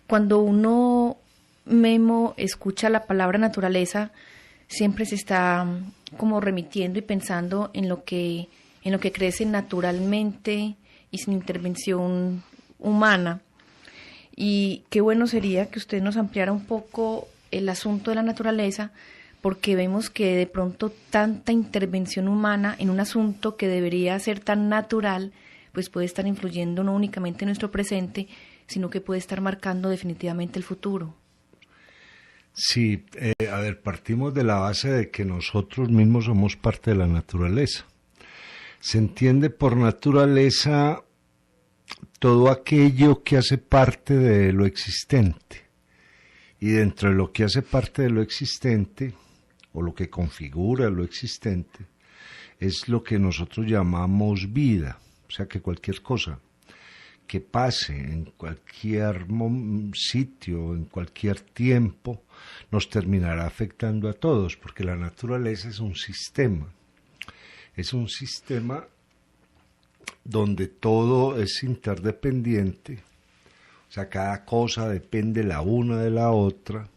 Cuando uno, Memo, escucha la palabra naturaleza, siempre se está como remitiendo y pensando en lo que crece naturalmente y sin intervención humana. Y qué bueno sería que usted nos ampliara un poco el asunto de la naturaleza, porque vemos que de pronto tanta intervención humana en un asunto que debería ser tan natural, pues puede estar influyendo no únicamente en nuestro presente, sino que puede estar marcando definitivamente el futuro. Sí, a ver, partimos de la base de que nosotros mismos somos parte de la naturaleza. Se entiende por naturaleza todo aquello que hace parte de lo existente. Y dentro de lo que hace parte de lo existente, o lo que configura lo existente, es lo que nosotros llamamos vida. O sea que cualquier cosa que pase en cualquier sitio, en cualquier tiempo, nos terminará afectando a todos, porque la naturaleza es un sistema. Es un sistema donde todo es interdependiente, o sea, cada cosa depende la una de la otra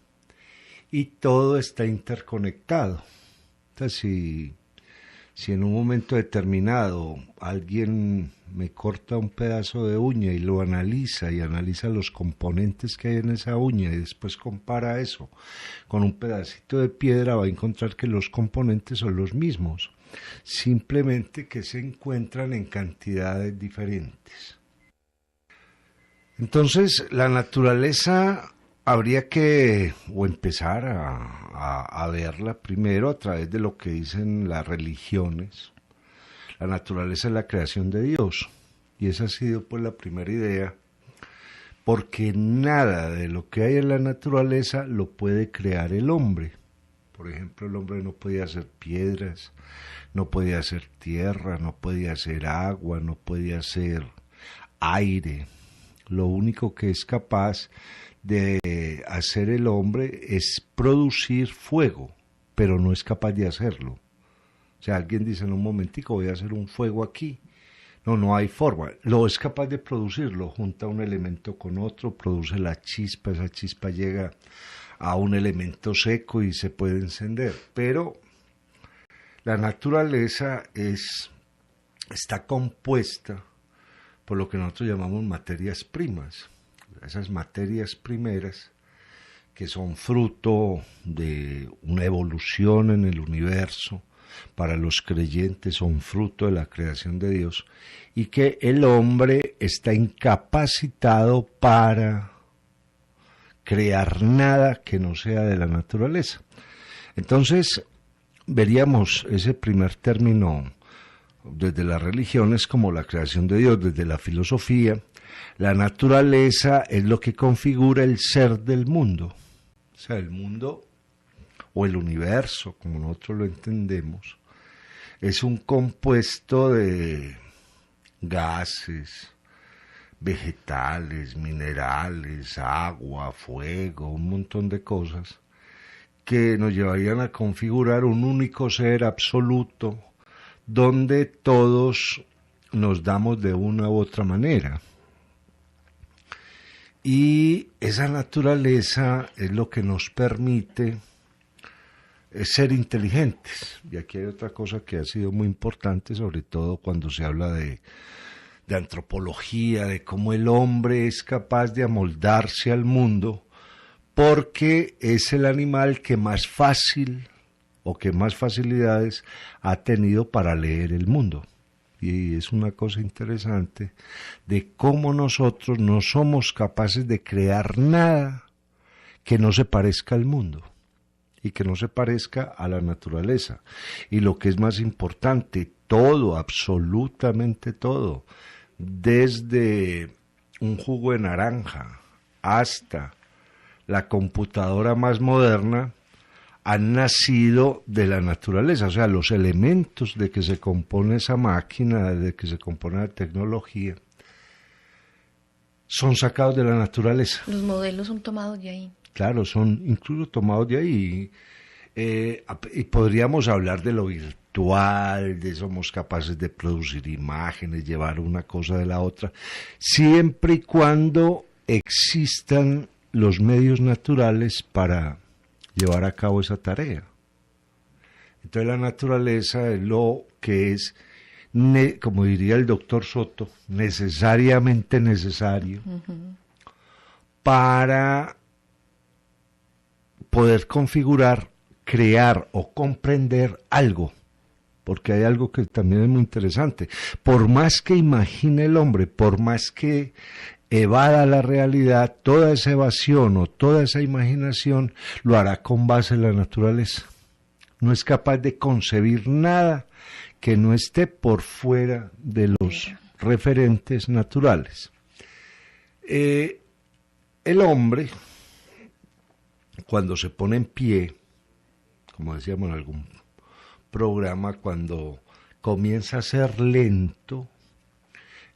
y todo está interconectado. Entonces, si en un momento determinado alguien me corta un pedazo de uña y lo analiza y analiza los componentes que hay en esa uña y después compara eso con un pedacito de piedra, va a encontrar que los componentes son los mismos, simplemente que se encuentran en cantidades diferentes. Entonces, la naturaleza habría que empezar a verla primero a través de lo que dicen las religiones. La naturaleza es la creación de Dios, y esa ha sido pues la primera idea, porque nada de lo que hay en la naturaleza lo puede crear el hombre. Por ejemplo, el hombre no podía hacer piedras, no podía hacer tierra, no podía hacer agua, no podía hacer aire. Lo único que es capaz de hacer el hombre es producir fuego, pero no es capaz de hacerlo. O sea, alguien dice en un momentico, voy a hacer un fuego aquí. No hay forma. Lo es capaz de producirlo, junta un elemento con otro, produce la chispa, esa chispa llega a un elemento seco y se puede encender. Pero la naturaleza está compuesta por lo que nosotros llamamos materias primas. Esas materias primeras que son fruto de una evolución en el universo, para los creyentes son fruto de la creación de Dios, y que el hombre está incapacitado para crear nada que no sea de la naturaleza. Entonces, veríamos ese primer término desde las religiones como la creación de Dios, desde la filosofía. La naturaleza es lo que configura el ser del mundo. O sea, el mundo o el universo, como nosotros lo entendemos, es un compuesto de gases, vegetales, minerales, agua, fuego, un montón de cosas que nos llevarían a configurar un único ser absoluto donde todos nos damos de una u otra manera. Y esa naturaleza es lo que nos permite ser inteligentes. Y aquí hay otra cosa que ha sido muy importante, sobre todo cuando se habla de antropología, de cómo el hombre es capaz de amoldarse al mundo, porque es el animal que más fácil o que más facilidades ha tenido para leer el mundo. Y es una cosa interesante de cómo nosotros no somos capaces de crear nada que no se parezca al mundo y que no se parezca a la naturaleza. Y lo que es más importante, todo, absolutamente todo, desde un jugo de naranja hasta la computadora más moderna, han nacido de la naturaleza. O sea, los elementos de que se compone esa máquina, de que se compone la tecnología, son sacados de la naturaleza. Los modelos son tomados de ahí. Claro, son incluso tomados de ahí. Y podríamos hablar de lo virtual, de somos capaces de producir imágenes, llevar una cosa de la otra, siempre y cuando existan los medios naturales para llevar a cabo esa tarea. Entonces la naturaleza es lo que es, como diría el doctor Soto, necesariamente necesario para poder configurar, crear o comprender algo. Porque hay algo que también es muy interesante. Por más que imagine el hombre, por más que evada la realidad, toda esa evasión o toda esa imaginación lo hará con base en la naturaleza. No es capaz de concebir nada que no esté por fuera de los referentes naturales. El hombre, cuando se pone en pie, como decíamos en algún programa, cuando comienza a ser lento,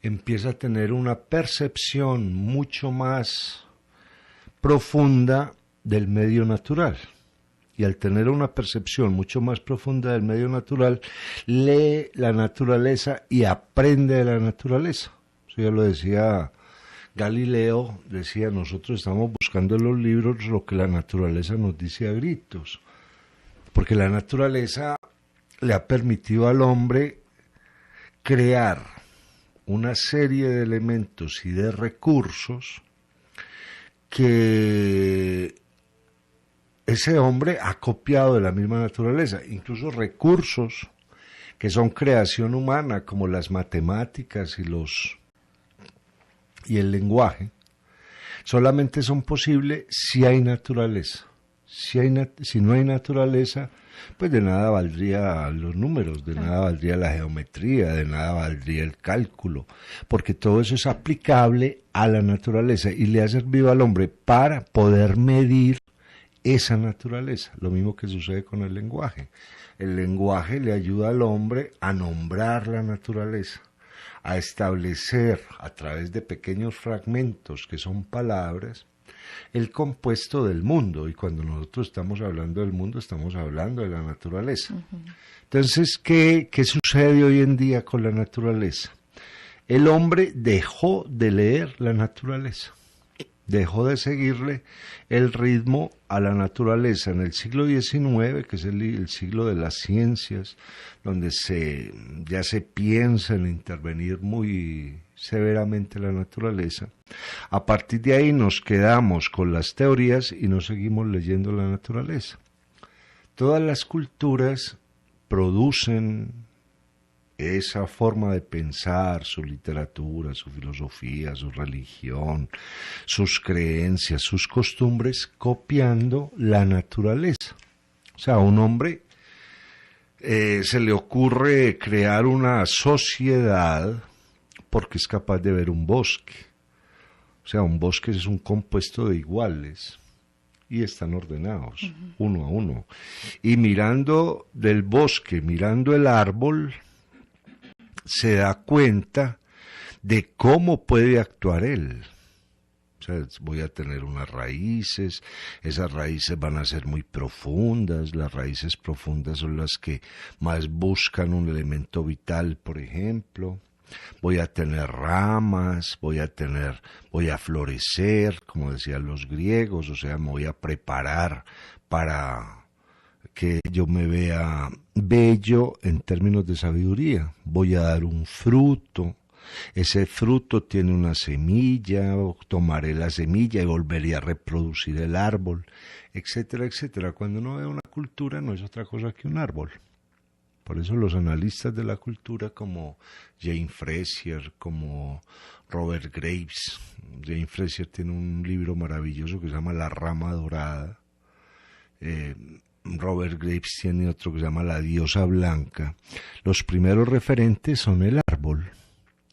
empieza a tener una percepción mucho más profunda del medio natural. Y al tener una percepción mucho más profunda del medio natural, lee la naturaleza y aprende de la naturaleza. Eso ya lo decía Galileo, decía, nosotros estamos buscando en los libros lo que la naturaleza nos dice a gritos. Porque la naturaleza le ha permitido al hombre crear una serie de elementos y de recursos que ese hombre ha copiado de la misma naturaleza, incluso recursos que son creación humana, como las matemáticas y el lenguaje, solamente son posibles si hay naturaleza. Si no hay naturaleza, pues de nada valdrían los números, de nada valdría la geometría, de nada valdría el cálculo, porque todo eso es aplicable a la naturaleza y le ha servido al hombre para poder medir esa naturaleza. Lo mismo que sucede con el lenguaje. El lenguaje le ayuda al hombre a nombrar la naturaleza, a establecer a través de pequeños fragmentos que son palabras, el compuesto del mundo, y cuando nosotros estamos hablando del mundo estamos hablando de la naturaleza. Entonces, ¿qué sucede hoy en día con la naturaleza? El hombre dejó de leer la naturaleza, dejó de seguirle el ritmo a la naturaleza. En el siglo XIX, que es el siglo de las ciencias, donde ya se piensa en intervenir muy severamente la naturaleza, a partir de ahí nos quedamos con las teorías y no seguimos leyendo la naturaleza. Todas las culturas producen esa forma de pensar, su literatura, su filosofía, su religión, sus creencias, sus costumbres, copiando la naturaleza. O sea, a un hombre se le ocurre crear una sociedad porque es capaz de ver un bosque. O sea, un bosque es un compuesto de iguales y están ordenados, uno a uno. Y mirando del bosque, mirando el árbol, se da cuenta de cómo puede actuar él. O sea, voy a tener unas raíces, esas raíces van a ser muy profundas, las raíces profundas son las que más buscan un elemento vital, por ejemplo. Voy a tener ramas, voy a florecer, como decían los griegos, o sea, me voy a preparar para que yo me vea bello en términos de sabiduría. Voy a dar un fruto, ese fruto tiene una semilla, tomaré la semilla y volveré a reproducir el árbol, etcétera, etcétera. Cuando uno ve una cultura no es otra cosa que un árbol. Por eso los analistas de la cultura como Jane Fraser, como Robert Graves. Jane Fraser tiene un libro maravilloso que se llama La rama dorada. Robert Graves tiene otro que se llama La diosa blanca. Los primeros referentes son el árbol.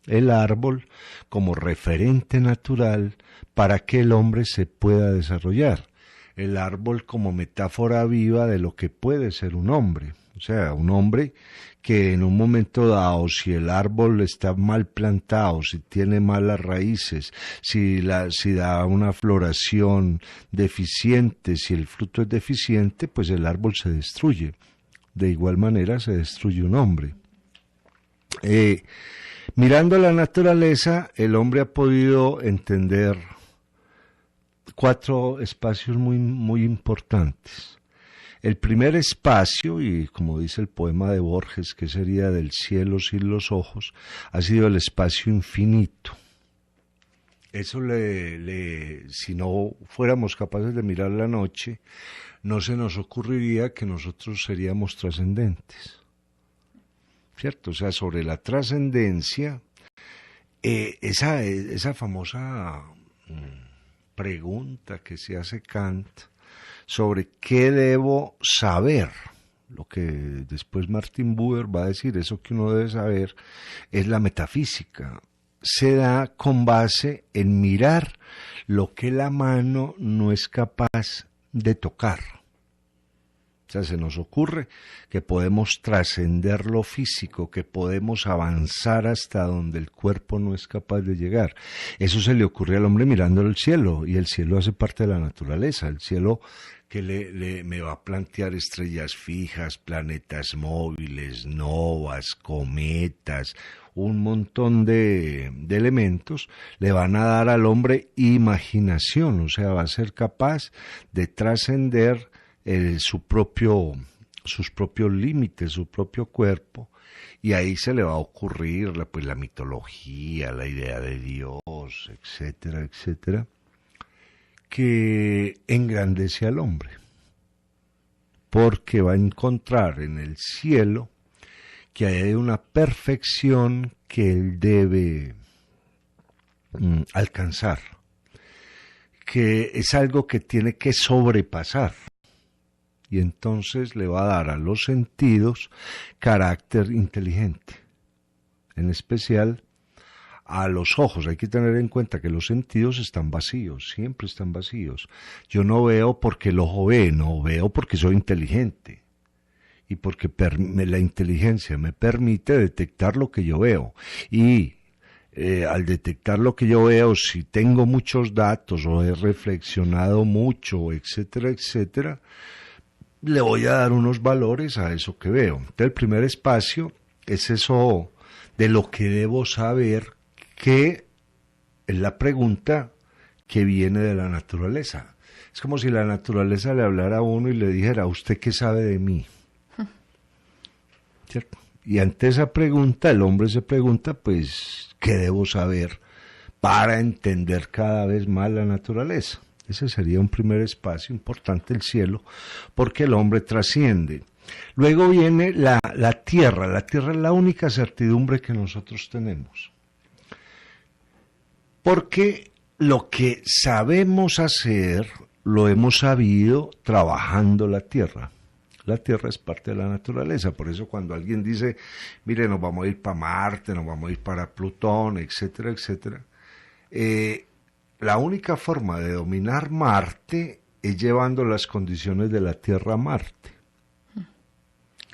El árbol como referente natural para que el hombre se pueda desarrollar. El árbol como metáfora viva de lo que puede ser un hombre. O sea, un hombre que en un momento dado, si el árbol está mal plantado, si tiene malas raíces, si da una floración deficiente, si el fruto es deficiente, pues el árbol se destruye. De igual manera se destruye un hombre. Mirando la naturaleza, el hombre ha podido entender 4 espacios muy importantes. El primer espacio, y como dice el poema de Borges, que sería del cielo sin los ojos, ha sido el espacio infinito. Eso si no fuéramos capaces de mirar la noche, no se nos ocurriría que nosotros seríamos trascendentes. ¿Cierto? O sea, sobre la trascendencia, esa famosa pregunta que se hace Kant sobre qué debo saber, lo que después Martin Buber va a decir, eso que uno debe saber, es la metafísica. Se da con base en mirar lo que la mano no es capaz de tocar. O sea, se nos ocurre que podemos trascender lo físico, que podemos avanzar hasta donde el cuerpo no es capaz de llegar. Eso se le ocurre al hombre mirando el cielo, y el cielo hace parte de la naturaleza. El cielo que me va a plantear estrellas fijas, planetas móviles, novas, cometas, un montón de elementos, le van a dar al hombre imaginación, o sea, va a ser capaz de trascender sus propios límites, su propio cuerpo, y ahí se le va a ocurrir la mitología, la idea de Dios, etcétera, etcétera, que engrandece al hombre, porque va a encontrar en el cielo que hay una perfección que él debe alcanzar, que es algo que tiene que sobrepasar. Y entonces le va a dar a los sentidos carácter inteligente, en especial a los ojos. Hay que tener en cuenta que los sentidos están vacíos, siempre están vacíos. Yo no veo porque el ojo ve, no veo porque soy inteligente, y porque la inteligencia me permite detectar lo que yo veo, y al detectar lo que yo veo, si tengo muchos datos o he reflexionado mucho, etcétera, etcétera, le voy a dar unos valores a eso que veo. Entonces, el primer espacio es eso de lo que debo saber, que es la pregunta que viene de la naturaleza. Es como si la naturaleza le hablara a uno y le dijera: ¿usted qué sabe de mí? ¿Cierto? Y ante esa pregunta, el hombre se pregunta, pues, ¿qué debo saber para entender cada vez más la naturaleza? Ese sería un primer espacio importante, el cielo, porque el hombre trasciende. Luego viene la tierra. La tierra es la única certidumbre que nosotros tenemos. Porque lo que sabemos hacer, lo hemos sabido trabajando la tierra. La tierra es parte de la naturaleza. Por eso cuando alguien dice, mire, nos vamos a ir para Marte, nos vamos a ir para Plutón, etcétera, etcétera, la única forma de dominar Marte es llevando las condiciones de la Tierra a Marte.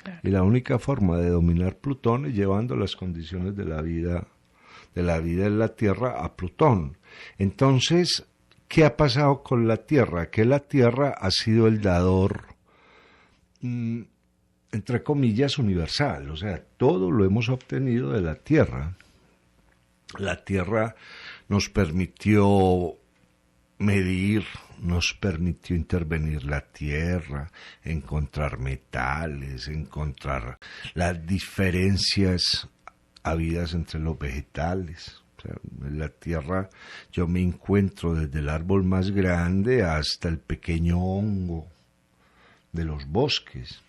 Claro. Y la única forma de dominar Plutón es llevando las condiciones de la vida en la Tierra a Plutón. Entonces, ¿qué ha pasado con la Tierra? Que la Tierra ha sido el dador, entre comillas, universal. O sea, todo lo hemos obtenido de la Tierra. La Tierra nos permitió medir, nos permitió intervenir la tierra, encontrar metales, encontrar las diferencias habidas entre los vegetales. O sea, en la tierra yo me encuentro desde el árbol más grande hasta el pequeño hongo de los bosques.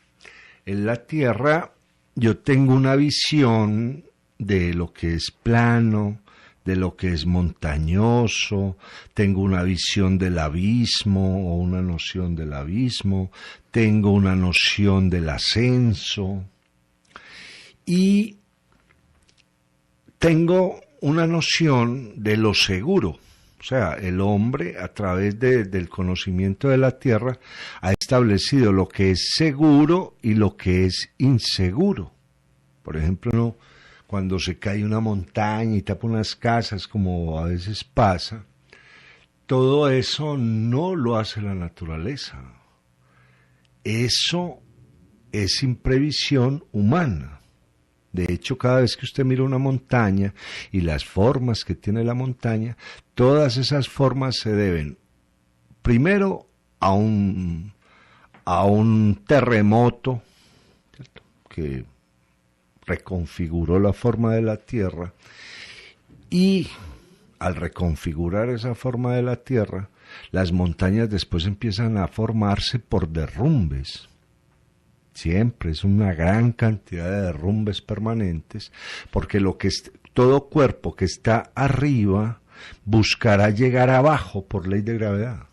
En la tierra yo tengo una visión de lo que es plano, de lo que es montañoso, tengo una visión del abismo o una noción del abismo, tengo una noción del ascenso y tengo una noción de lo seguro. O sea, el hombre, a través del conocimiento de la tierra, ha establecido lo que es seguro y lo que es inseguro. Por ejemplo, cuando se cae una montaña y tapa unas casas, como a veces pasa, todo eso no lo hace la naturaleza. Eso es imprevisión humana. De hecho, cada vez que usted mira una montaña y las formas que tiene la montaña, todas esas formas se deben primero a un terremoto, ¿cierto?, que reconfiguró la forma de la Tierra, y al reconfigurar esa forma de la Tierra, las montañas después empiezan a formarse por derrumbes. Siempre es una gran cantidad de derrumbes permanentes, porque todo cuerpo que está arriba buscará llegar abajo por ley de gravedad.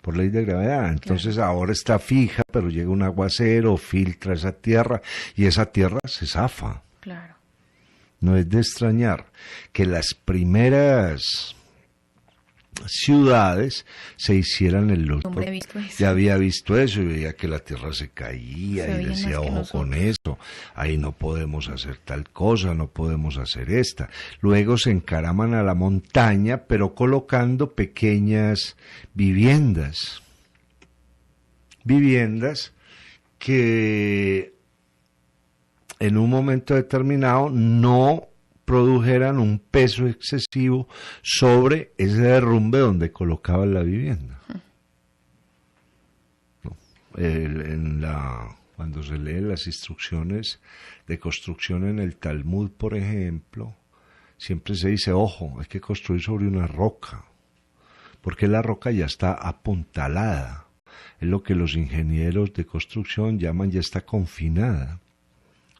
Por ley de gravedad. Entonces ahora está fija, pero llega un aguacero, filtra esa tierra, y esa tierra se zafa. Claro. No es de extrañar que las primeras ciudades se hicieran en los... Ya había visto eso y veía que la tierra se caía y decía, ojo con eso, ahí no podemos hacer tal cosa, no podemos hacer esta. Luego se encaraman a la montaña, pero colocando pequeñas viviendas que en un momento determinado no produjeran un peso excesivo sobre ese derrumbe donde colocaban la vivienda. Cuando se leen las instrucciones de construcción en el Talmud, por ejemplo, siempre se dice, ojo, hay que construir sobre una roca, porque la roca ya está apuntalada, es lo que los ingenieros de construcción llaman ya está confinada.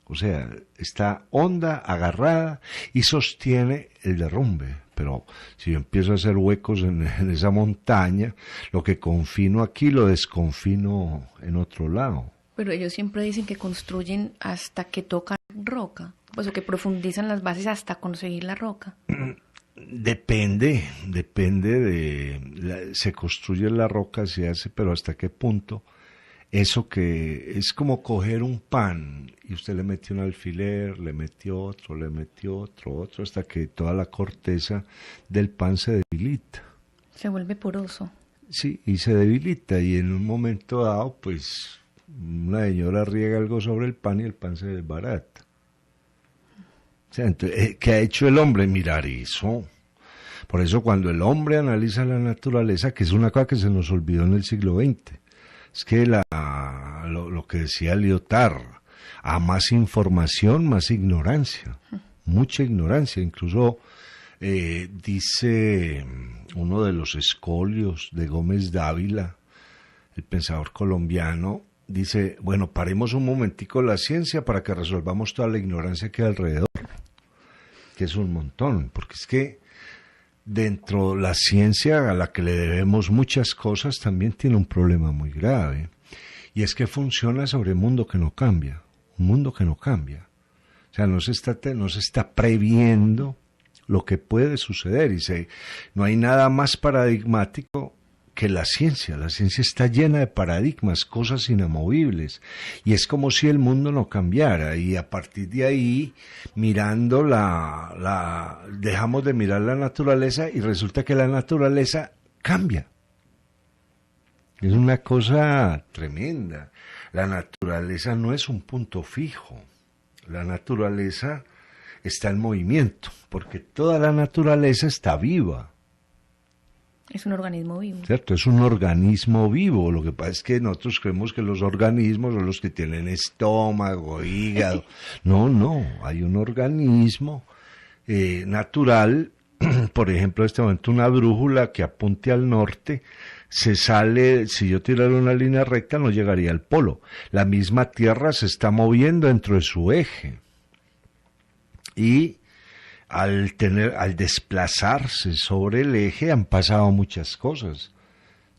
O sea, está honda, agarrada y sostiene el derrumbe. Pero si yo empiezo a hacer huecos en esa montaña, lo que confino aquí lo desconfino en otro lado. Pero ellos siempre dicen que construyen hasta que tocan roca, pues o que profundizan las bases hasta conseguir la roca. Depende se construye la roca, se hace, pero hasta qué punto. Eso que es como coger un pan y usted le metió un alfiler, le metió otro, hasta que toda la corteza del pan se debilita. Se vuelve poroso. Sí, y se debilita, y en un momento dado, pues, una señora riega algo sobre el pan y el pan se desbarata. O sea, entonces, ¿qué ha hecho el hombre? Mirar eso. Por eso cuando el hombre analiza la naturaleza, que es una cosa que se nos olvidó en el siglo XX, es que lo que decía Lyotard, a más información, más ignorancia, mucha ignorancia. Incluso dice uno de los escolios de Gómez Dávila, el pensador colombiano, dice, bueno, paremos un momentico la ciencia para que resolvamos toda la ignorancia que hay alrededor, que es un montón, porque es que dentro de la ciencia a la que le debemos muchas cosas también tiene un problema muy grave, y es que funciona sobre un mundo que no cambia, O sea, no se está previendo lo que puede suceder, y no hay nada más paradigmático que la ciencia. La ciencia está llena de paradigmas, cosas inamovibles, y es como si el mundo no cambiara, y a partir de ahí, mirando dejamos de mirar la naturaleza y resulta que la naturaleza cambia. Es una cosa tremenda. La naturaleza no es un punto fijo. La naturaleza está en movimiento, porque toda la naturaleza está viva. Es un organismo vivo. Cierto, es un organismo vivo. Lo que pasa es que nosotros creemos que los organismos son los que tienen estómago, hígado. No, hay un organismo natural. Por ejemplo, en este momento una brújula que apunte al norte, se sale, si yo tirara una línea recta no llegaría al polo. La misma Tierra se está moviendo dentro de su eje. Y al desplazarse sobre el eje han pasado muchas cosas,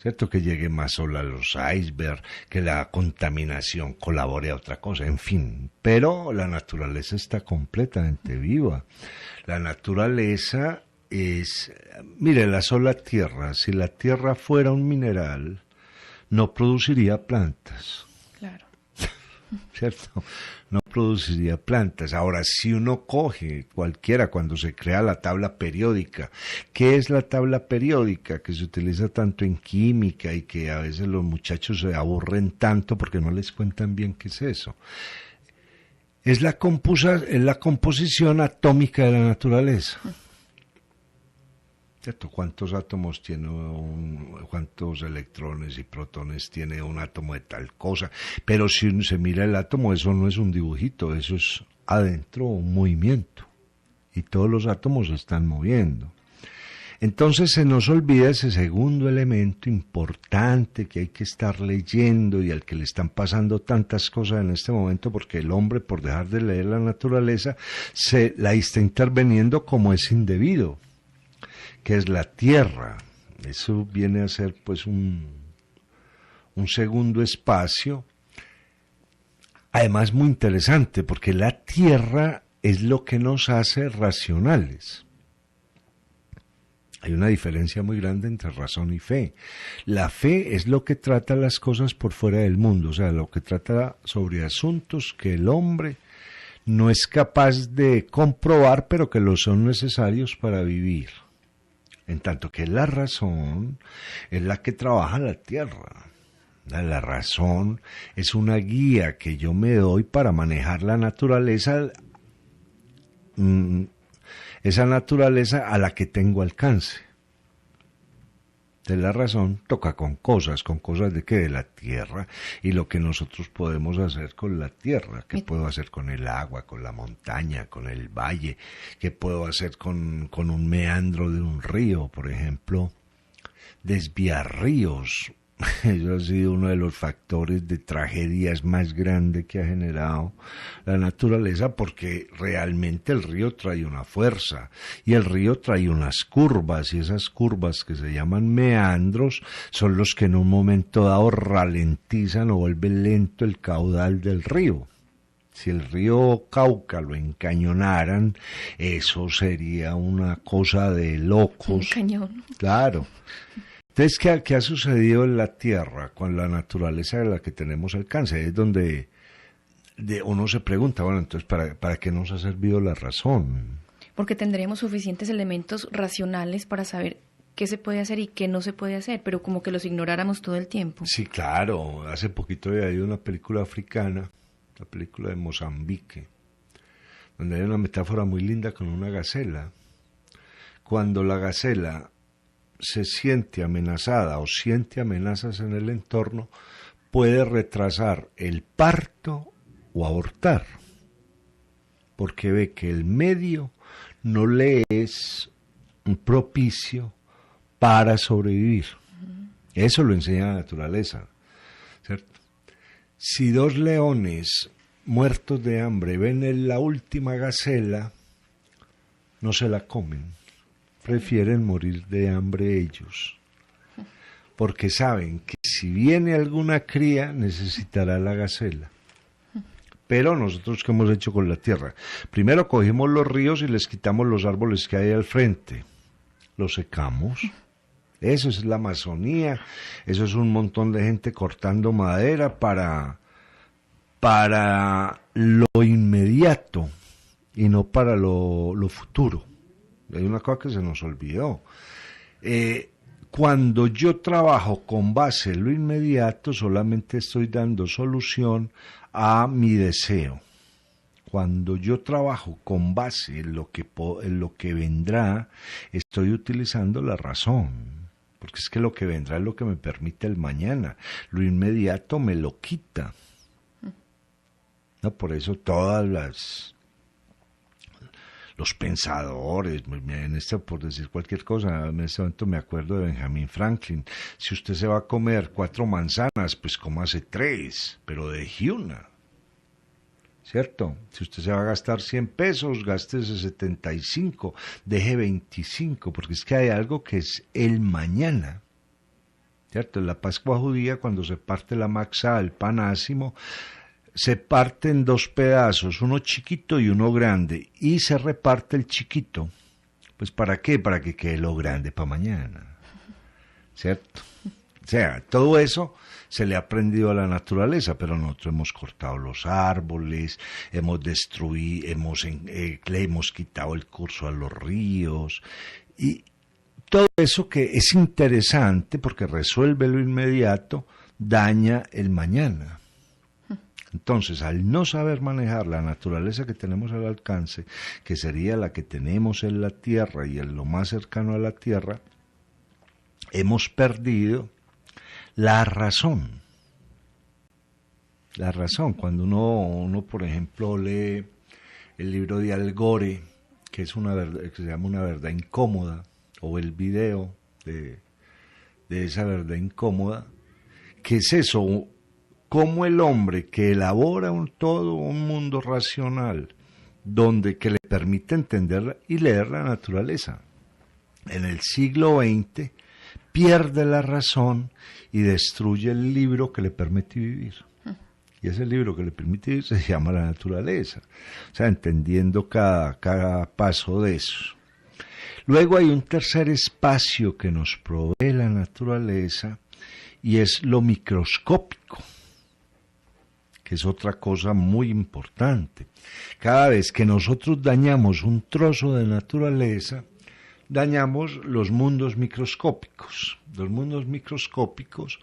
¿cierto? Que llegue más sol a los icebergs, que la contaminación colabore a otra cosa, en fin. Pero la naturaleza está completamente viva. La naturaleza mire, la sola tierra, si la tierra fuera un mineral, no produciría plantas. Claro. ¿Cierto? No produciría plantas. Ahora, si uno coge cualquiera, cuando se crea la tabla periódica, ¿qué es la tabla periódica? Que se utiliza tanto en química y que a veces los muchachos se aburren tanto porque no les cuentan bien qué es eso. Es la composición atómica de la naturaleza. ¿Cierto? ¿Cuántos átomos tiene cuántos electrones y protones tiene un átomo de tal cosa, pero si uno se mira el átomo, eso no es un dibujito, eso es adentro un movimiento, y todos los átomos se están moviendo. Entonces se nos olvida ese segundo elemento importante que hay que estar leyendo y al que le están pasando tantas cosas en este momento, porque el hombre, por dejar de leer la naturaleza, se la está interviniendo como es indebido, que es la tierra. Eso viene a ser pues un segundo espacio, además muy interesante, porque la tierra es lo que nos hace racionales. Hay una diferencia muy grande entre razón y fe. La fe es lo que trata las cosas por fuera del mundo, o sea, lo que trata sobre asuntos que el hombre no es capaz de comprobar, pero que lo son necesarios para vivir. En tanto que la razón es la que trabaja la tierra. La razón es una guía que yo me doy para manejar la naturaleza, esa naturaleza a la que tengo alcance. De la razón toca con cosas de qué, de la tierra, y lo que nosotros podemos hacer con la tierra, qué puedo hacer con el agua, con la montaña, con el valle, qué puedo hacer con un meandro de un río, por ejemplo, desviar ríos. Eso ha sido uno de los factores de tragedias más grandes que ha generado la naturaleza, porque realmente el río trae una fuerza y el río trae unas curvas, y esas curvas que se llaman meandros son los que en un momento dado ralentizan o vuelven lento el caudal del río. Si el río Cauca lo encañonaran, eso sería una cosa de locos. Un cañón. Claro. Entonces, ¿qué ha sucedido en la Tierra con la naturaleza de la que tenemos alcance? Es donde uno se pregunta, bueno, entonces, ¿para qué nos ha servido la razón? Porque tendremos suficientes elementos racionales para saber qué se puede hacer y qué no se puede hacer, pero como que los ignoráramos todo el tiempo. Sí, claro. Hace poquito había ido una película africana, la película de Mozambique, donde hay una metáfora muy linda con una gacela. Cuando la gacela se siente amenazada o siente amenazas en el entorno, puede retrasar el parto o abortar, porque ve que el medio no le es propicio para sobrevivir. Eso lo enseña la naturaleza, ¿cierto? Si dos leones muertos de hambre ven en la última gacela, no se la comen. Prefieren morir de hambre ellos, porque saben que si viene alguna cría necesitará la gacela. Pero nosotros, ¿qué hemos hecho con la tierra? Primero cogimos los ríos y les quitamos los árboles que hay al frente, los secamos. Eso es la Amazonía, eso es un montón de gente cortando madera para lo inmediato y no para lo futuro. Hay una cosa que se nos olvidó. Cuando yo trabajo con base en lo inmediato, solamente estoy dando solución a mi deseo. Cuando yo trabajo con base en lo que vendrá, estoy utilizando la razón. Porque es que lo que vendrá es lo que me permite el mañana. Lo inmediato me lo quita. No, por eso los pensadores, por decir cualquier cosa, en este momento me acuerdo de Benjamin Franklin: si usted se va a comer 4 manzanas, pues cómase 3, pero deje una, ¿cierto? Si usted se va a gastar 100 pesos, gástese 75, deje 25, porque es que hay algo que es el mañana, ¿cierto? En la Pascua judía, cuando se parte la matzá, el pan ácimo, se parte en 2 pedazos, uno chiquito y uno grande, y se reparte el chiquito. Pues ¿para qué? Para que quede lo grande para mañana, ¿cierto? O sea, todo eso se le ha aprendido a la naturaleza, pero nosotros hemos cortado los árboles, hemos destruido, le hemos quitado el curso a los ríos, y todo eso que es interesante porque resuelve lo inmediato, daña el mañana. Entonces, al no saber manejar la naturaleza que tenemos al alcance, que sería la que tenemos en la Tierra y en lo más cercano a la Tierra, hemos perdido la razón. La razón, cuando uno por ejemplo, lee el libro de Al Gore, que es una verdad, que se llama Una verdad incómoda, o el video de esa verdad incómoda, ¿qué es eso? Cómo el hombre que elabora todo un mundo racional, que le permite entender y leer la naturaleza, en el siglo XX pierde la razón y destruye el libro que le permite vivir. Y ese libro que le permite vivir se llama la naturaleza. O sea, entendiendo cada paso de eso. Luego hay un tercer espacio que nos provee la naturaleza y es lo microscópico, que es otra cosa muy importante. Cada vez que nosotros dañamos un trozo de naturaleza, dañamos los mundos microscópicos. Los mundos microscópicos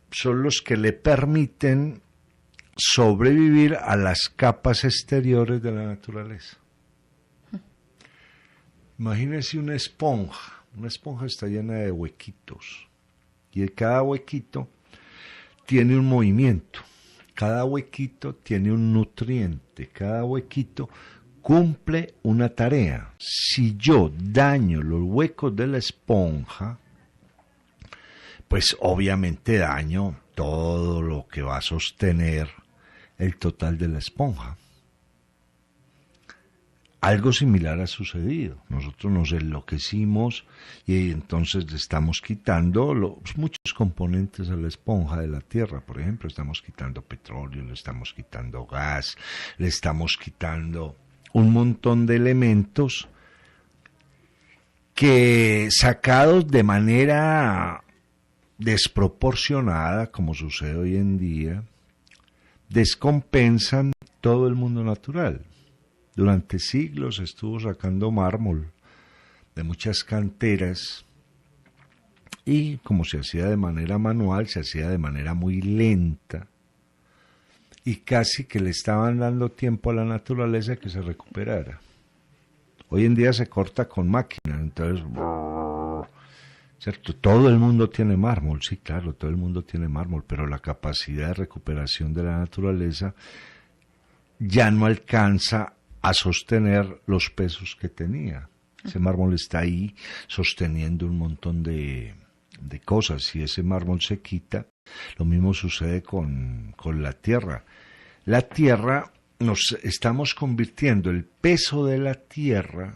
son los que le permiten sobrevivir a las capas exteriores de la naturaleza. Imagínense una esponja está llena de huequitos, y cada huequito tiene un movimiento, cada huequito tiene un nutriente, cada huequito cumple una tarea. Si yo daño los huecos de la esponja, pues obviamente daño todo lo que va a sostener el total de la esponja. Algo similar ha sucedido. Nosotros nos enloquecimos y entonces le estamos quitando muchos componentes a la esponja de la Tierra. Por ejemplo, estamos quitando petróleo, le estamos quitando gas, le estamos quitando un montón de elementos que, sacados de manera desproporcionada, como sucede hoy en día, descompensan todo el mundo natural. Durante siglos estuvo sacando mármol de muchas canteras y, como se hacía de manera manual, se hacía de manera muy lenta y casi que le estaban dando tiempo a la naturaleza que se recuperara. Hoy en día se corta con máquina, entonces, ¿cierto? Todo el mundo tiene mármol, sí, claro, todo el mundo tiene mármol, pero la capacidad de recuperación de la naturaleza ya no alcanza a sostener los pesos que tenía. Ese mármol está ahí sosteniendo un montón de cosas. Si ese mármol se quita, lo mismo sucede con la tierra. La tierra, nos estamos convirtiendo el peso de la tierra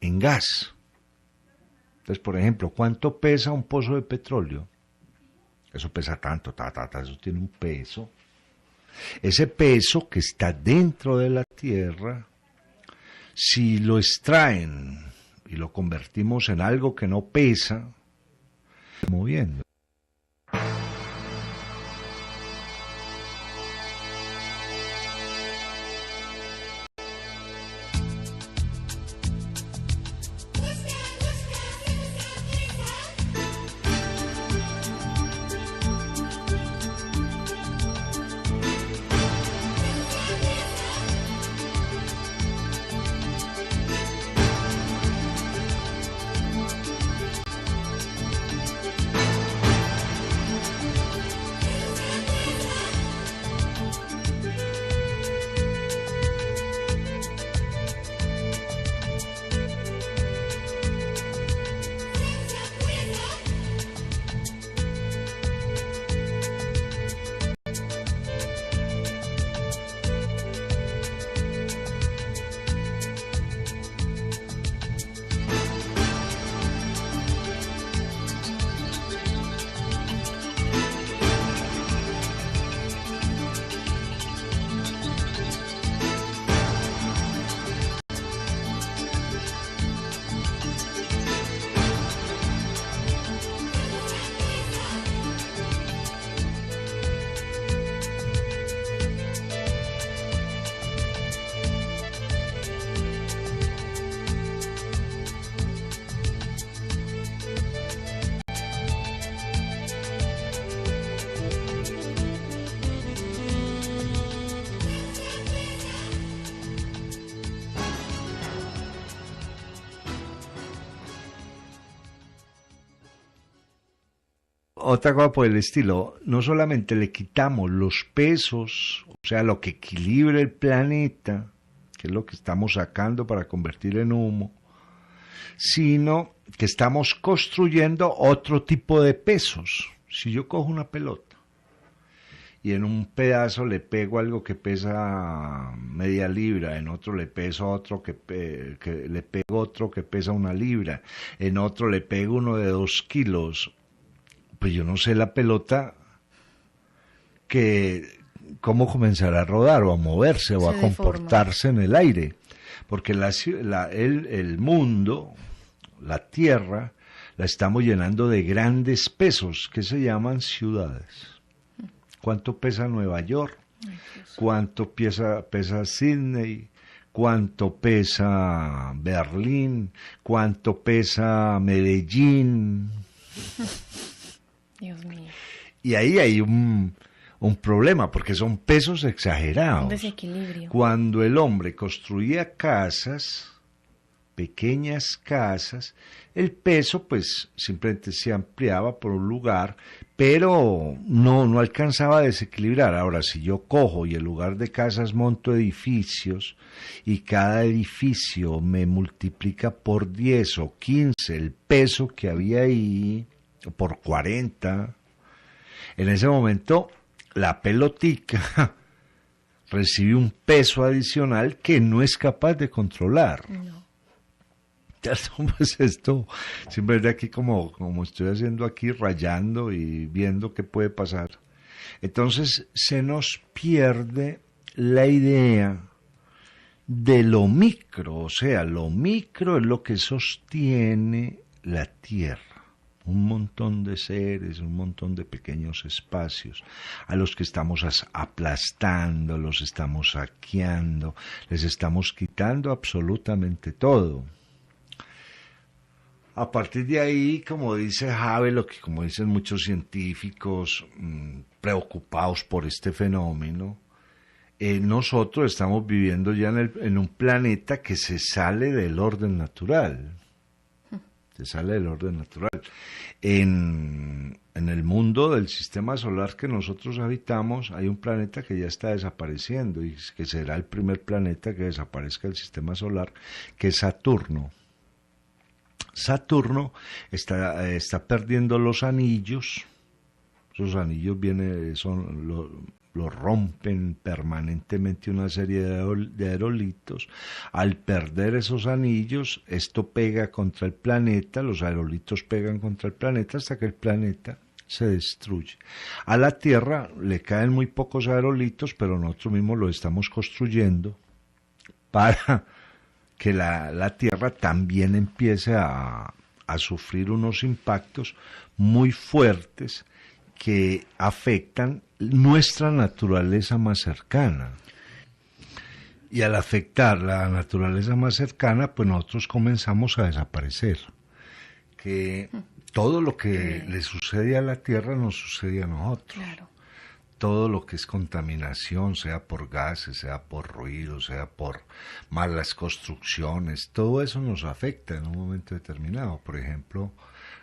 en gas. Entonces, por ejemplo, ¿cuánto pesa un pozo de petróleo? Eso pesa tanto, eso tiene un peso. Ese peso que está dentro de la tierra, si lo extraen y lo convertimos en algo que no pesa, moviendo. otra cosa por el estilo, no solamente le quitamos los pesos, o sea, lo que equilibra el planeta, que es lo que estamos sacando para convertir en humo, sino que estamos construyendo otro tipo de pesos. Si yo cojo una pelota y en un pedazo le pego algo que pesa media libra, en otro le peso otro que le pego otro que pesa 1 libra, en otro le pego uno de 2 kilos, pues yo no sé la pelota que cómo comenzará a rodar o a moverse o a comportarse en el aire, porque el mundo, la Tierra, la estamos llenando de grandes pesos que se llaman ciudades. ¿Cuánto pesa Nueva York? ¿Cuánto pesa Sydney? ¿Cuánto pesa Berlín? ¿Cuánto pesa Medellín? Dios mío. Y ahí hay un problema, porque son pesos exagerados. Un desequilibrio. Cuando el hombre construía casas, pequeñas casas, el peso pues simplemente se ampliaba por un lugar, pero no alcanzaba a desequilibrar. Ahora, si yo cojo y en lugar de casas monto edificios y cada edificio me multiplica por 10 o 15 el peso que había ahí, o por 40, en ese momento la pelotica recibe un peso adicional que no es capaz de controlar. No. Pues esto, simplemente aquí como estoy haciendo aquí, rayando y viendo qué puede pasar. Entonces se nos pierde la idea de lo micro, o sea, lo micro es lo que sostiene la Tierra. Un montón de seres, un montón de pequeños espacios a los que estamos aplastando, los estamos saqueando, les estamos quitando absolutamente todo. A partir de ahí, como dice Havel, como dicen muchos científicos preocupados por este fenómeno, nosotros estamos viviendo ya en un planeta que se sale del orden natural. Se sale del orden natural. En el mundo del sistema solar que nosotros habitamos, hay un planeta que ya está desapareciendo y que será el primer planeta que desaparezca del sistema solar, que es Saturno. Saturno está perdiendo los anillos. Esos anillos los rompen permanentemente una serie de aerolitos. Al perder esos anillos, esto pega contra el planeta, los aerolitos pegan contra el planeta hasta que el planeta se destruye. A la Tierra le caen muy pocos aerolitos, pero nosotros mismos los estamos construyendo para que la Tierra también empiece a sufrir unos impactos muy fuertes que afectan nuestra naturaleza más cercana. Y al afectar la naturaleza más cercana, pues nosotros comenzamos a desaparecer. Que todo lo que le sucede a la Tierra nos sucede a nosotros. Claro. Todo lo que es contaminación, sea por gases, sea por ruido, sea por malas construcciones, todo eso nos afecta en un momento determinado. Por ejemplo,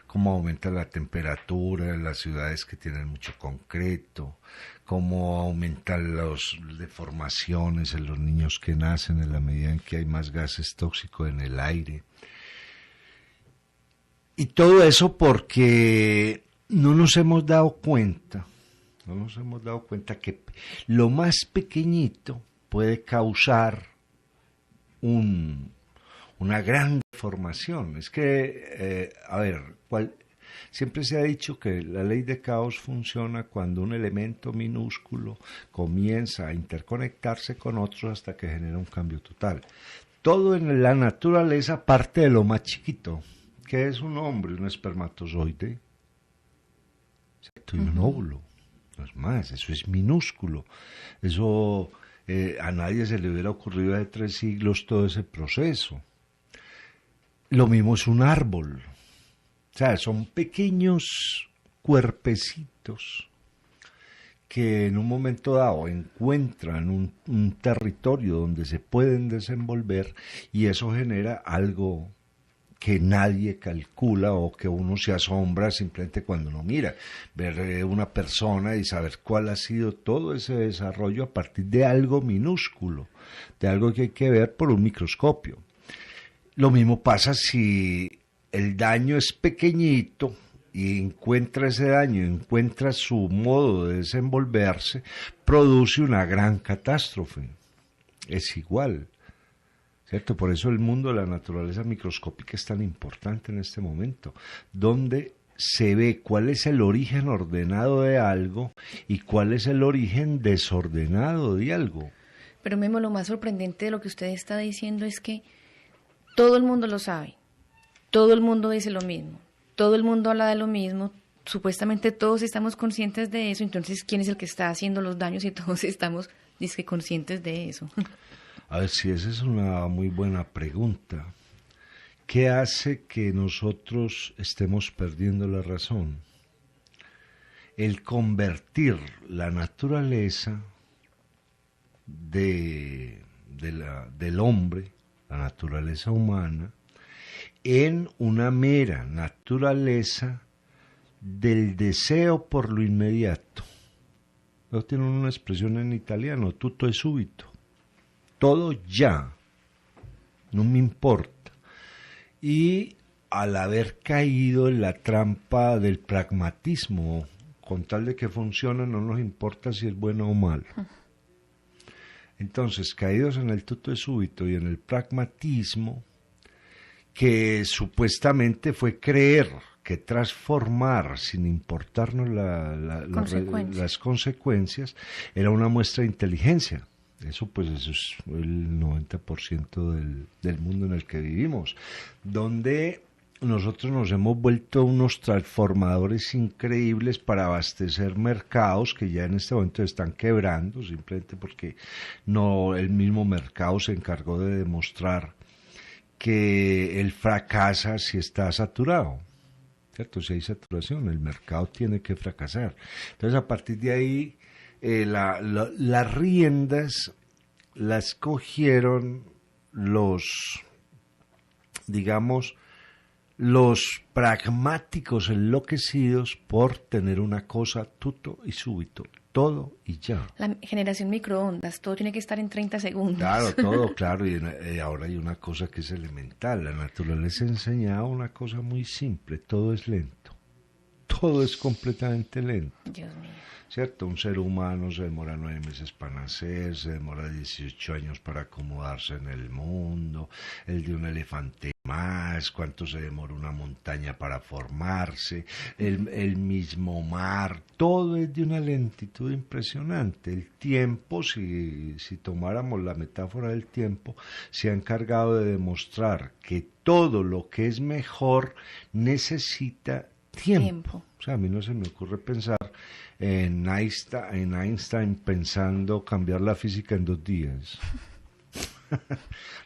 cómo aumenta la temperatura en las ciudades que tienen mucho concreto, cómo aumentan las deformaciones en los niños que nacen en la medida en que hay más gases tóxicos en el aire. Y todo eso porque no nos hemos dado cuenta que lo más pequeñito puede causar una gran deformación. Es que, siempre se ha dicho que la ley de caos funciona cuando un elemento minúsculo comienza a interconectarse con otros hasta que genera un cambio total. Todo en la naturaleza parte de lo más chiquito, que es un hombre, un espermatozoide, ¿cierto? Y un óvulo. No es más, eso es minúsculo. Eso a nadie se le hubiera ocurrido hace 3 siglos todo ese proceso. Lo mismo es un árbol. O sea, son pequeños cuerpecitos que en un momento dado encuentran un territorio donde se pueden desenvolver y eso genera algo que nadie calcula o que uno se asombra simplemente cuando uno mira, ver una persona y saber cuál ha sido todo ese desarrollo a partir de algo minúsculo, de algo que hay que ver por un microscopio. Lo mismo pasa si el daño es pequeñito y encuentra ese daño, encuentra su modo de desenvolverse, produce una gran catástrofe. Es igual, ¿cierto? Por eso el mundo de la naturaleza microscópica es tan importante en este momento, donde se ve cuál es el origen ordenado de algo y cuál es el origen desordenado de algo. Pero Memo, lo más sorprendente de lo que usted está diciendo es que todo el mundo lo sabe, todo el mundo dice lo mismo, todo el mundo habla de lo mismo, supuestamente todos estamos conscientes de eso, entonces ¿quién es el que está haciendo los daños si todos estamos conscientes de eso? A ver, si esa es una muy buena pregunta. ¿Qué hace que nosotros estemos perdiendo la razón? El convertir la naturaleza del hombre, la naturaleza humana, en una mera naturaleza del deseo por lo inmediato. Luego tienen una expresión en italiano, tutto è subito. Todo ya, no me importa. Y al haber caído en la trampa del pragmatismo, con tal de que funcione, no nos importa si es bueno o malo. Entonces, caídos en el tutto è subito y en el pragmatismo, que supuestamente fue creer que transformar sin importarnos las consecuencias era una muestra de inteligencia. Eso es el 90% del mundo en el que vivimos, donde nosotros nos hemos vuelto unos transformadores increíbles para abastecer mercados que ya en este momento están quebrando, simplemente porque no el mismo mercado se encargó de demostrar que él fracasa si está saturado, ¿cierto? Si hay saturación, el mercado tiene que fracasar. Entonces, a partir de ahí, las riendas las cogieron los pragmáticos enloquecidos por tener una cosa tutto y súbito, todo y ya. La generación microondas, todo tiene que estar en 30 segundos. Claro, todo, claro, y ahora hay una cosa que es elemental. La naturaleza ha enseñado una cosa muy simple, todo es lento, todo es completamente lento. Dios mío. ¿Cierto? Un ser humano se demora 9 meses para nacer, se demora 18 años para acomodarse en el mundo, el de un elefante más, cuánto se demora una montaña para formarse, el mismo mar, todo es de una lentitud impresionante. El tiempo, si tomáramos la metáfora del tiempo, se ha encargado de demostrar que todo lo que es mejor necesita tiempo. O sea, a mí no se me ocurre pensar en Einstein pensando cambiar la física en 2 días.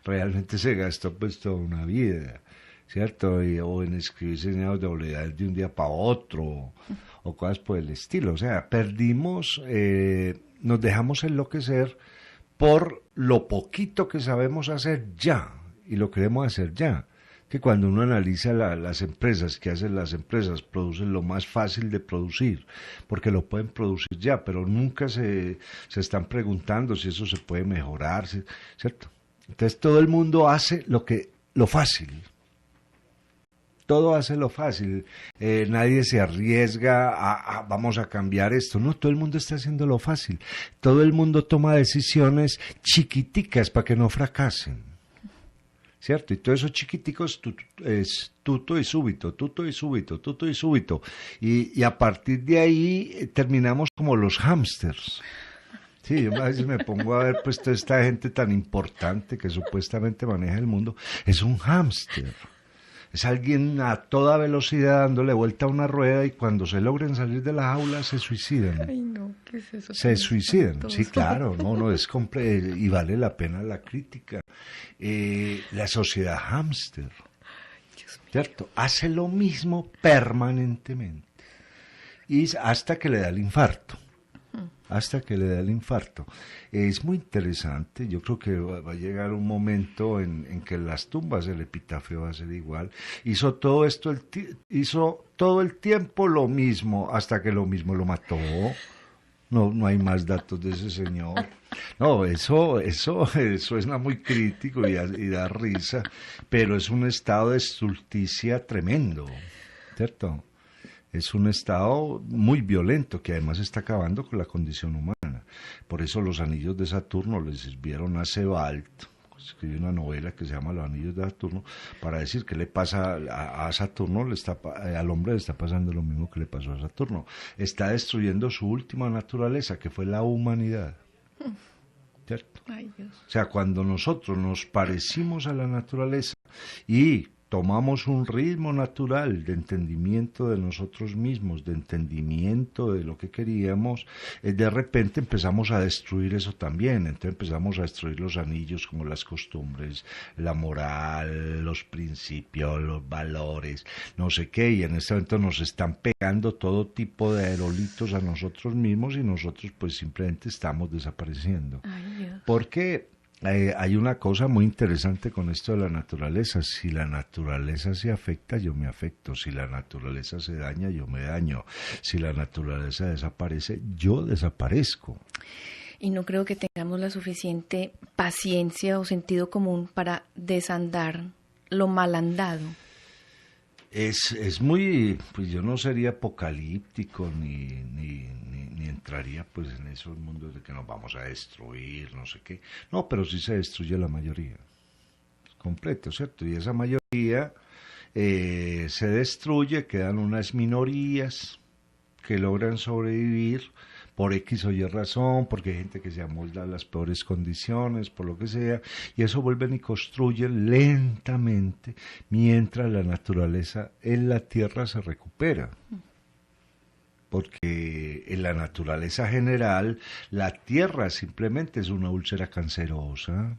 Realmente se gastó pues toda una vida, ¿cierto? O en escribir señales de doble de un día para otro, o cosas por el estilo. O sea, perdimos, nos dejamos enloquecer por lo poquito que sabemos hacer ya, y lo queremos hacer ya. Que cuando uno analiza las empresas, ¿qué hacen las empresas? Producen lo más fácil de producir, porque lo pueden producir ya, pero nunca se están preguntando si eso se puede mejorar, ¿cierto? Entonces todo el mundo hace lo fácil. Todo hace lo fácil. Nadie se arriesga vamos a cambiar esto. No, todo el mundo está haciendo lo fácil. Todo el mundo toma decisiones chiquiticas para que no fracasen. ¿Cierto? Y todos esos chiquiticos es tutto y súbito, tutto y súbito, tutto y súbito. Y a partir de ahí terminamos como los hámsters. Sí, yo a veces me pongo a ver pues toda esta gente tan importante que supuestamente maneja el mundo. Es un hámster. Es alguien a toda velocidad dándole vuelta a una rueda y cuando se logren salir de la jaula se suicidan. Ay, no, ¿qué es eso? Se suicidan, sí, claro, no, es y vale la pena la crítica. La sociedad hámster, ¿cierto? Hace lo mismo permanentemente y hasta que le da el infarto. hasta que le da el infarto. Es muy interesante, yo creo que va a llegar un momento en que en las tumbas el epitafio va a ser igual. Hizo todo esto, hizo todo el tiempo lo mismo, hasta que lo mismo lo mató. No hay más datos de ese señor. No, eso suena muy crítico y da risa, pero es un estado de stulticia tremendo, ¿cierto? Es un estado muy violento que además está acabando con la condición humana. Por eso los anillos de Saturno le sirvieron a Sebald, escribió una novela que se llama Los anillos de Saturno, para decir que le pasa a Saturno, al hombre le está pasando lo mismo que le pasó a Saturno. Está destruyendo su última naturaleza, que fue la humanidad. ¿Cierto? Ay, Dios. O sea, cuando nosotros nos parecimos a la naturaleza y tomamos un ritmo natural de entendimiento de nosotros mismos, de entendimiento de lo que queríamos, de repente empezamos a destruir eso también. Entonces empezamos a destruir los anillos como las costumbres, la moral, los principios, los valores, no sé qué, y en este momento nos están pegando todo tipo de aerolitos a nosotros mismos y nosotros pues simplemente estamos desapareciendo. Ay, Dios. Porque hay una cosa muy interesante con esto de la naturaleza. Si la naturaleza se afecta, yo me afecto. Si la naturaleza se daña, yo me daño. Si la naturaleza desaparece, yo desaparezco. Y no creo que tengamos la suficiente paciencia o sentido común para desandar lo mal andado. Es muy, pues yo no sería apocalíptico ni entraría pues en esos mundos de que nos vamos a destruir, no sé qué. No, pero sí se destruye la mayoría, completo, ¿cierto? Y esa mayoría se destruye, quedan unas minorías que logran sobrevivir por X o Y razón, porque hay gente que se amolda a las peores condiciones, por lo que sea, y eso vuelven y construyen lentamente, mientras la naturaleza en la Tierra se recupera. Porque en la naturaleza general, la Tierra simplemente es una úlcera cancerosa,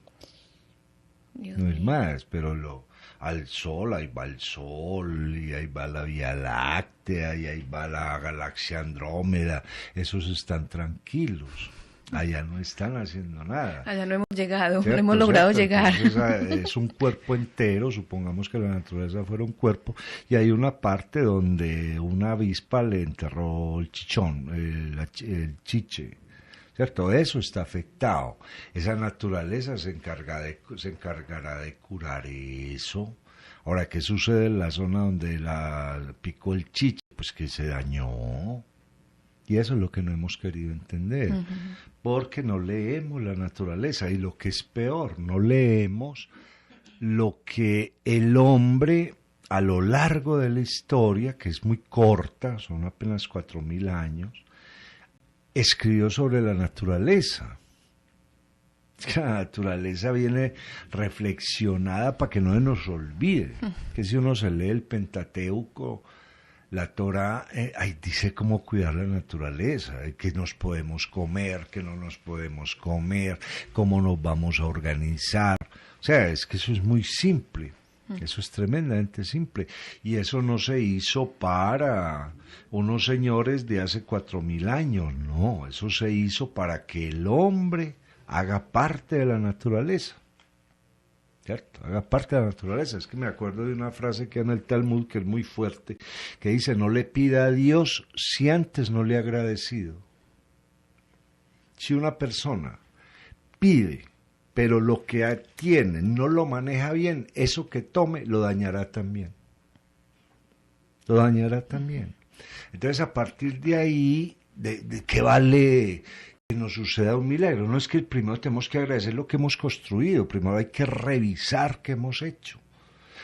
Dios no es mío. más, pero al Sol, ahí va el Sol, y ahí va la Vía Láctea, y ahí va la galaxia Andrómeda, esos están tranquilos, allá no están haciendo nada. Allá no hemos llegado, ¿Cierto? no hemos logrado ¿Cierto? llegar. Entonces, es un cuerpo entero, supongamos que la naturaleza fuera un cuerpo, y hay una parte donde una avispa le enterró el chichón, el chiche, ¿cierto? Eso está afectado. Esa naturaleza se encargará de curar eso. Ahora, ¿qué sucede en la zona donde la picó el chiche? Pues que se dañó. Y eso es lo que no hemos querido entender, porque no leemos la naturaleza, y lo que es peor, no leemos lo que el hombre a lo largo de la historia, que es muy corta, son apenas 4.000 años, escribió sobre la naturaleza. La naturaleza viene reflexionada para que no se nos olvide, que si uno se lee el Pentateuco, la Torá, ahí dice cómo cuidar la naturaleza, qué nos podemos comer, qué no nos podemos comer, cómo nos vamos a organizar. O sea, es que eso es muy simple, eso es tremendamente simple. Y eso no se hizo para unos señores de hace 4.000 años, no, eso se hizo para que el hombre haga parte de la naturaleza. ¿Cierto? Haga parte de la naturaleza. Es que me acuerdo de una frase que hay en el Talmud que es muy fuerte, que dice: no le pida a Dios si antes no le ha agradecido. Si una persona pide, pero lo que tiene no lo maneja bien, eso que tome lo dañará también. Lo dañará también. Entonces, a partir de ahí, ¿de qué vale que nos suceda un milagro? No es que primero tenemos que agradecer lo que hemos construido, primero hay que revisar qué hemos hecho,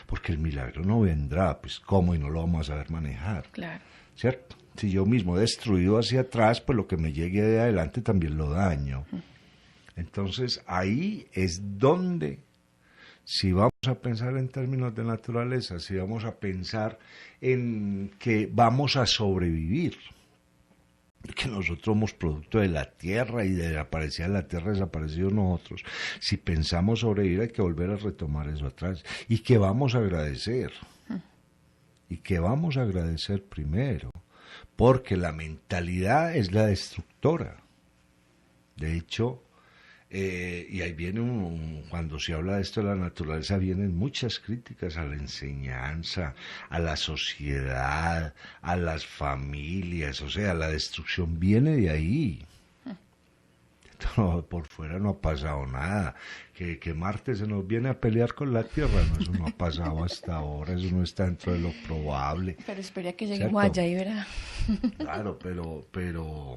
porque el milagro no vendrá, pues cómo, y no lo vamos a saber manejar, Claro. ¿cierto? Si yo mismo he destruido hacia atrás, pues lo que me llegue de adelante también lo daño. Entonces ahí es donde, si vamos a pensar en términos de naturaleza, si vamos a pensar en que vamos a sobrevivir, que nosotros somos producto de la tierra y de aparecer la tierra desaparecido nosotros, si pensamos sobrevivir hay que volver a retomar eso atrás, y que vamos a agradecer, primero, porque la mentalidad es la destructora. De hecho, y ahí viene cuando se habla de esto de la naturaleza, vienen muchas críticas a la enseñanza, a la sociedad, a las familias, o sea, la destrucción viene de ahí. No, por fuera no ha pasado nada. Que Marte se nos viene a pelear con la Tierra, no, eso no ha pasado hasta ahora, eso no está dentro de lo probable. Pero espera que lleguemos allá y verá. Claro, pero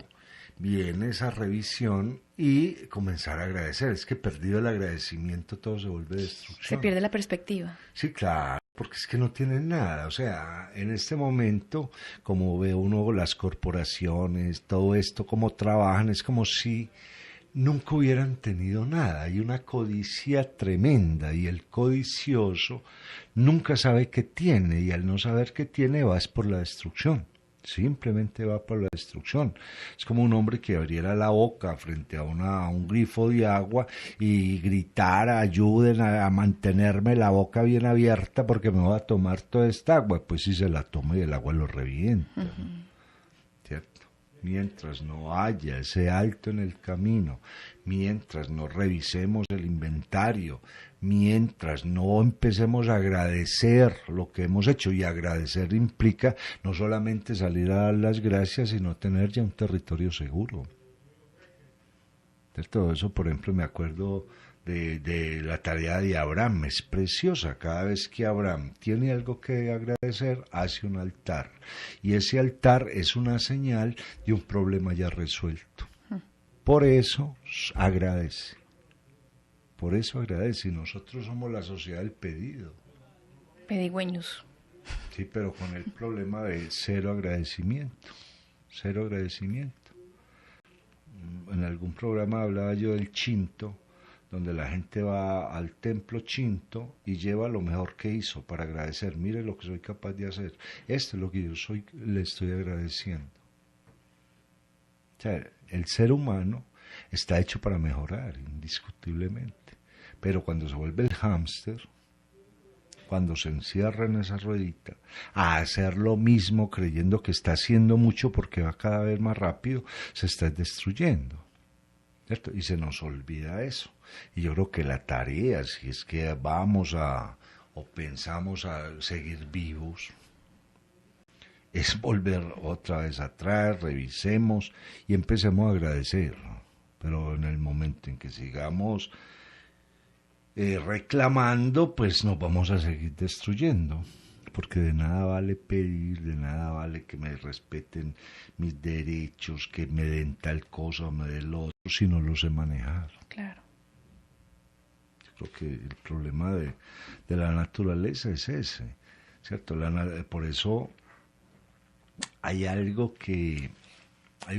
viene esa revisión y comenzar a agradecer. Es que perdido el agradecimiento todo se vuelve destrucción. Se pierde la perspectiva. Sí, claro, porque es que no tienen nada. O sea, en este momento, como ve uno las corporaciones, todo esto, cómo trabajan, es como si nunca hubieran tenido nada. Hay una codicia tremenda y el codicioso nunca sabe qué tiene y al no saber qué tiene vas por la destrucción. Simplemente va por la destrucción. Es como un hombre que abriera la boca frente a un grifo de agua y gritara: ayuden a mantenerme la boca bien abierta porque me voy a tomar toda esta agua. Pues si se la toma y el agua lo revienta. ¿Cierto? Mientras no haya ese alto en el camino, mientras no revisemos el inventario, mientras no empecemos a agradecer lo que hemos hecho, y agradecer implica no solamente salir a dar las gracias, sino tener ya un territorio seguro. Todo eso, por ejemplo, me acuerdo de la tarea de Abraham, es preciosa. Cada vez que Abraham tiene algo que agradecer, hace un altar, y ese altar es una señal de un problema ya resuelto. Por eso agradece, y nosotros somos la sociedad del pedido. Pedigüeños. Sí, pero con el problema de cero agradecimiento. En algún programa hablaba yo del Shinto, donde la gente va al templo Shinto y lleva lo mejor que hizo para agradecer. Mire lo que soy capaz de hacer. Esto es lo que yo le estoy agradeciendo. O sea, el ser humano está hecho para mejorar, indiscutiblemente. Pero cuando se vuelve el hámster, cuando se encierra en esa ruedita, a hacer lo mismo creyendo que está haciendo mucho porque va cada vez más rápido, se está destruyendo, ¿cierto? Y se nos olvida eso. Y yo creo que la tarea, si es que vamos o pensamos a seguir vivos, es volver otra vez atrás, revisemos y empecemos a agradecer. Pero en el momento en que sigamos reclamando, pues nos vamos a seguir destruyendo, porque de nada vale pedir, de nada vale que me respeten mis derechos, que me den tal cosa o me den lo otro, si no lo sé manejar. Claro. Yo creo que el problema de la naturaleza es ese, ¿cierto? Por eso hay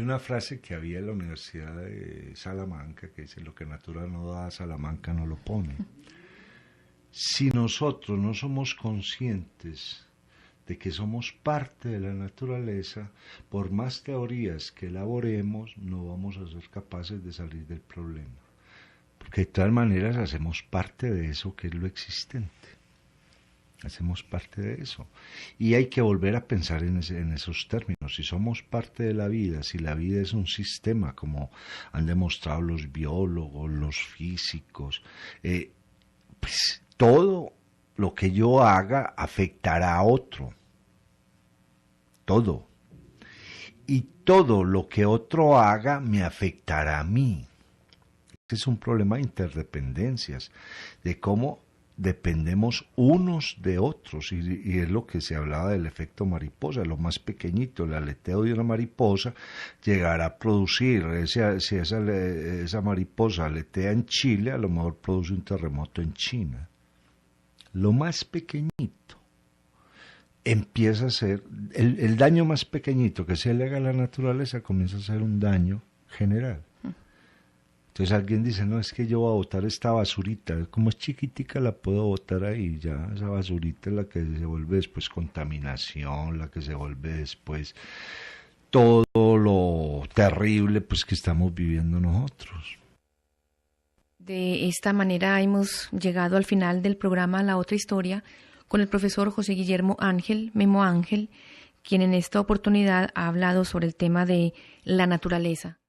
una frase que había en la Universidad de Salamanca que dice: lo que natura no da, Salamanca no lo pone. Si nosotros no somos conscientes de que somos parte de la naturaleza, por más teorías que elaboremos, no vamos a ser capaces de salir del problema. Porque de todas maneras hacemos parte de eso que es lo existente. Hacemos parte de eso. Y hay que volver a pensar en esos términos. Si somos parte de la vida, si la vida es un sistema, como han demostrado los biólogos, los físicos, pues todo lo que yo haga afectará a otro. Todo. Y todo lo que otro haga me afectará a mí. Este es un problema de interdependencias, de cómo dependemos unos de otros, y es lo que se hablaba del efecto mariposa. Lo más pequeñito, el aleteo de una mariposa, llegará a producir, si esa mariposa aletea en Chile, a lo mejor produce un terremoto en China. Lo más pequeñito empieza a ser, el daño más pequeñito que se le haga a la naturaleza comienza a ser un daño general. Entonces alguien dice: no, es que yo voy a botar esta basurita, como es chiquitica la puedo botar ahí, ya esa basurita es la que se vuelve después contaminación, la que se vuelve después todo lo terrible pues que estamos viviendo nosotros. De esta manera hemos llegado al final del programa La Otra Historia con el profesor José Guillermo Ángel, Memo Ángel, quien en esta oportunidad ha hablado sobre el tema de la naturaleza.